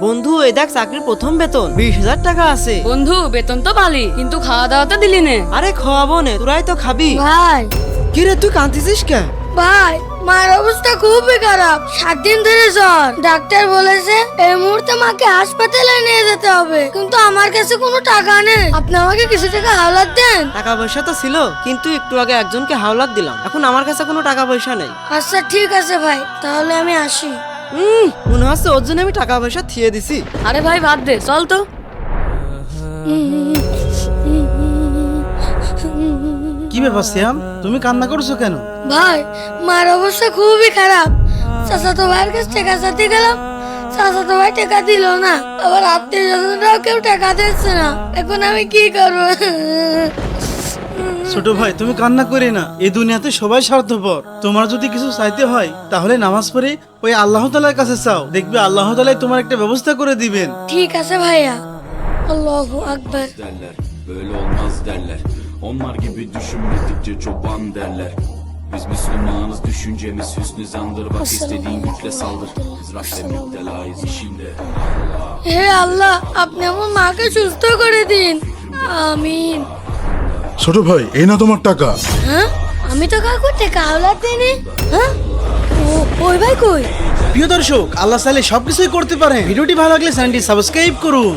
বন্ধু এই দেখ চাকরির প্রথম বেতন 20,000 টাকা আছে। বন্ধু বেতন তো পালি, কিন্তু খাওয়া দাওয়া তো দিলি নে। আরে খাওয়াবো নে, তোরাই তো খাবি। ভাই কি রে তুই কাঁদতেছিস কে? ভাই মায়ের অবস্থা খুবই খারাপ, 7 দিন ধরে জ্বর। ডাক্তার বলেছে এই মুহূর্তে মাকে হাসপাতালে নিয়ে যেতে হবে, কিন্তু আমার কাছে কোনো টাকা নেই। আপনি আমাকে কিছু টাকা হাওলাত দেন। টাকা পয়সা তো ছিল, কিন্তু একটু আগে একজনকে হাওলাত দিলাম, এখন আমার কাছে কোনো টাকা পয়সা নেই। আচ্ছা ঠিক আছে ভাই, তাহলে আমি আসি। মনে হচ্ছে ওর জন্য আমি টাকা পয়সা থিয়ে দিছি। আরে ভাই বাদ দে, চল তো। কি ব্যাপার শ্যাম, তুমি কান্না করছো কেন? ভাই মার অবস্থা খুবই খারাপ। চাচাতো ভাইয়ের কাছে টাকা চাইতে গেলাম, চাচাতো ভাই টাকা দিল না, আবার আত্মীয় স্বজনরাও কেউ টাকা দিচ্ছে না। এখন আমি কি করবো? ছোট ভাই তুমি কান্না করে না, এই দুনিয়াতে সবাই স্বার্থপর। তোমার যদি কিছু চাইতে হয় তাহলে নামাজ পড়ে ওই আল্লাহ তাআলার কাছে চাও, দেখবে আল্লাহ তাআলা তোমার একটা ব্যবস্থা করে দিবেন। ঠিক আছে ভাইয়া। আল্লাহু আকবার। derler, böyle olmaz derler. Onlar gibi düşünmedikçe çoban derler. Biz Müslümanız, düşüncemiz hüsnü zandır. Bak istediğin güçle saldır. Biz rahle müptelayız işinde. হে আল্লাহ, আপনি আমার মাকে সুস্থ করে দিন, আমিন। ছোট ভাই এই না তোমার টাকা। হ্যাঁ, আমি তো কাউকে টাকা হাওলাত দিইনি। হ্যাঁ, ওই ভাই কই? প্রিয় দর্শক, আল্লাহ চাইলে সবকিছুই করতে পারে। ভিডিওটি ভালো লাগলে চ্যানেলটি সাবস্ক্রাইব করুন।